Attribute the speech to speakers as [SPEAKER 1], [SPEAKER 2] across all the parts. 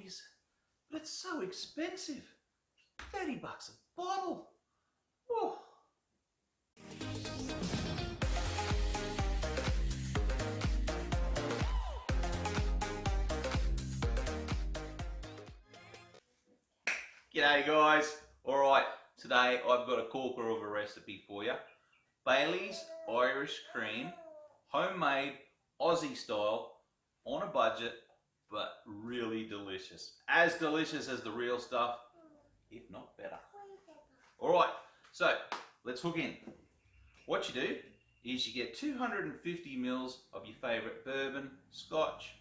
[SPEAKER 1] Aussies, but it's so expensive. 30 bucks a bottle. Whoa. G'day guys. Alright, today I've got a corker of a recipe for you. Bailey's Irish Cream, homemade, Aussie style, on a budget, but really delicious. As delicious as the real stuff, if not better. Alright, so let's hook in. What you do is you get 250 mils of your favourite bourbon, scotch,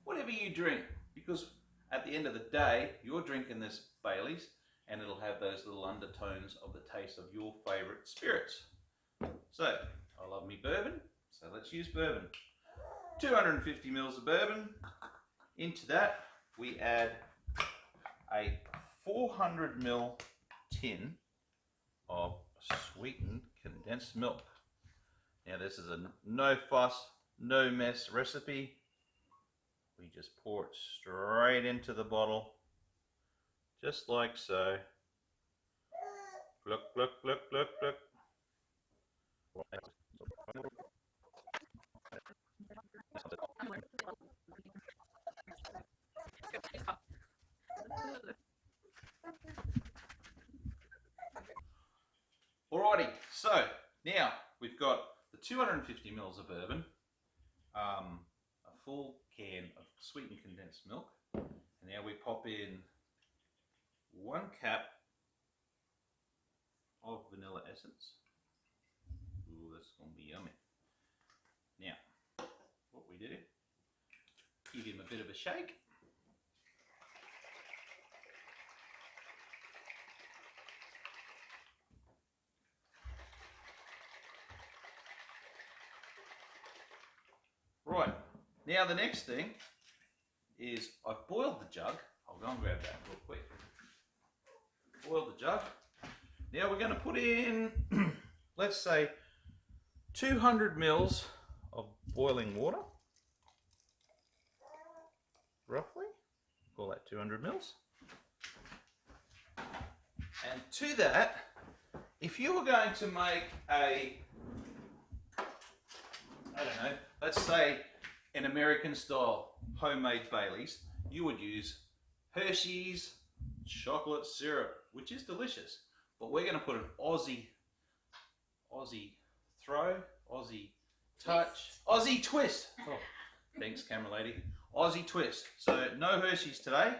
[SPEAKER 1] whatever you drink, because at the end of the day, you're drinking this Bailey's and it'll have those little undertones of the taste of your favourite spirits. So, I love me bourbon, so let's use bourbon. 250 mils of bourbon. Into that, we add a 400 ml tin of sweetened condensed milk. Now this is a no fuss, no mess recipe. We just pour it straight into the bottle, just like so. Look, look, look, look, look. Alrighty, so now we've got the 250 mils of bourbon, a full can of sweetened condensed milk, and now we pop in 1 cap of vanilla essence. Ooh, that's going to be yummy. Now, what we do, give him a bit of a shake. Right, now the next thing is I've boiled the jug. I'll go and grab that real quick. Boil the jug. Now we're going to put in, let's say, 200 mils of boiling water. Roughly. Call that 200 mils. And to that, if you were going to make a, I don't know, let's say an American style homemade Bailey's, you would use Hershey's chocolate syrup, which is delicious. But we're going to put an Aussie throw, Aussie touch, Aussie twist. Oh, thanks, camera lady. Aussie twist. So no Hershey's today.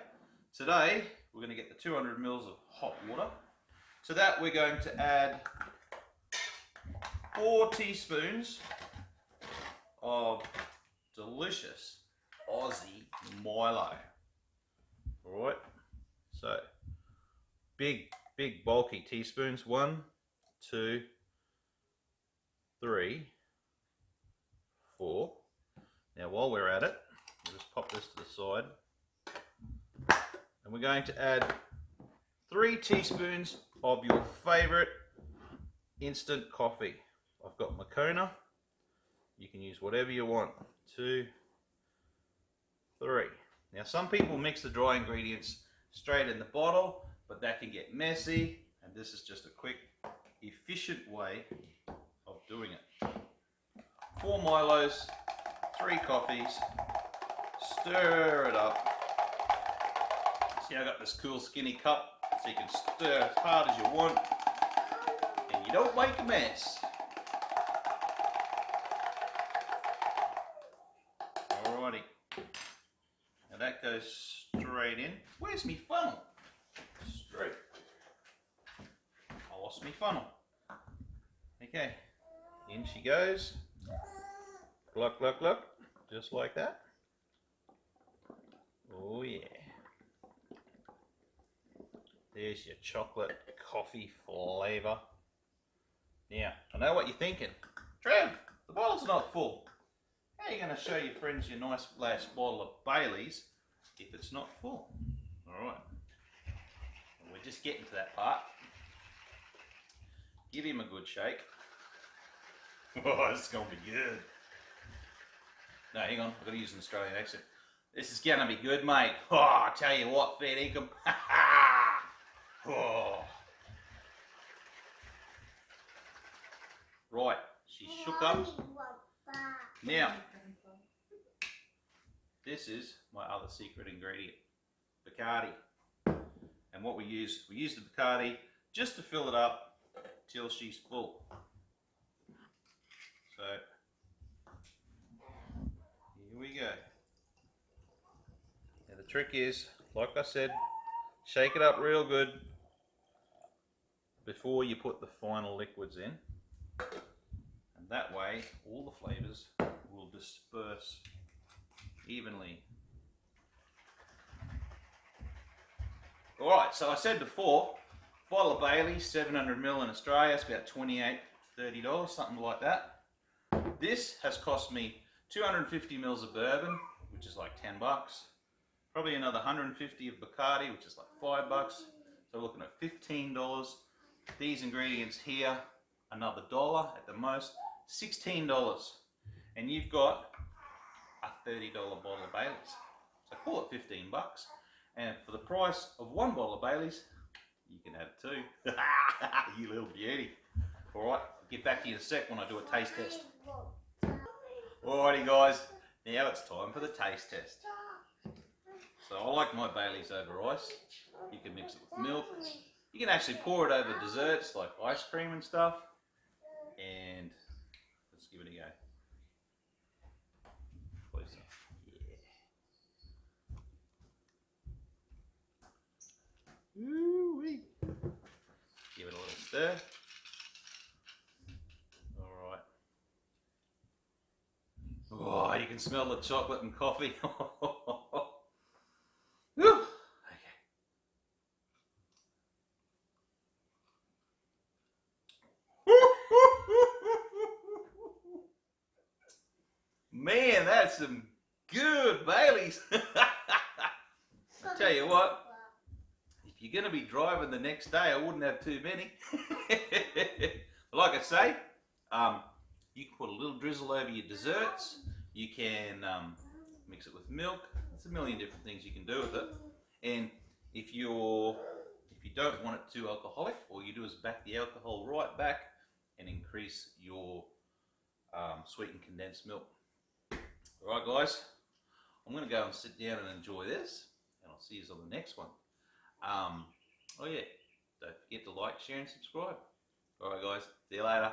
[SPEAKER 1] Today we're going to get the 200 mils of hot water. To that we're going to add 4 teaspoons of delicious Aussie Milo. Alright, so big bulky teaspoons. 1, 2, 3, 4. Now while we're at it, we'll just pop this to the side. And we're going to add 3 teaspoons of your favourite instant coffee. I've got Moccona. You can use whatever you want. 2, 3. Now some people mix the dry ingredients straight in the bottle, but that can get messy, and this is just a quick, efficient way of doing it. 4 Milos, 3 coffees, stir it up. See, I got this cool skinny cup, so you can stir as hard as you want, and you don't make a mess. Alrighty, now that goes straight in. Where's me funnel? Straight. I lost me funnel. Okay, in she goes. Gluck, gluck, gluck, just like that. Oh yeah. There's your chocolate coffee flavour. Now, I know what you're thinking. Trev, the bottle's not full. How are you going to show your friends your nice last bottle of Bailey's if it's not full? Alright. We're just getting to that part. Give him a good shake. Oh, this is going to be good. No, hang on. I've got to use an Australian accent. This is gonna be good, mate. Oh, I tell you what, fair income. Oh. Right, she's shook up. Now, this is my other secret ingredient, Bacardi. And what we use the Bacardi just to fill it up till she's full. So, here we go. Now the trick is, like I said, shake it up real good before you put the final liquids in. And that way, all the flavours will disperse evenly. Alright, so I said before, bottle of Bailey's, 700ml in Australia, it's about $28, $30, something like that. This has cost me 250ml of bourbon, which is like $10. Probably another 150 of Bacardi, which is like $5. So we're looking at $15. These ingredients here, another $1 at the most, $16. And you've got a $30 bottle of Bailey's. So call it $15. And for the price of one bottle of Bailey's, you can have two. You little beauty. Alright, I'll get back to you in a sec when I do a taste test. Alrighty guys, now it's time for the taste test. So I like my Bailey's over ice. You can mix it with milk. You can actually pour it over desserts like ice cream and stuff. And let's give it a go. Please. Yeah. Ooh-wee. Give it a little stir. Alright. Oh, you can smell the chocolate and coffee. Man, that's some good Baileys. I tell you what, if you're going to be driving the next day, I wouldn't have too many. Like I say, you can put a little drizzle over your desserts. You can mix it with milk. There's a million different things you can do with it. And if you don't want it too alcoholic, all you do is back the alcohol right back and increase your sweetened condensed milk. Alright guys, I'm going to go and sit down and enjoy this, and I'll see you on the next one. Oh yeah, don't forget to like, share and subscribe. Alright guys, see you later.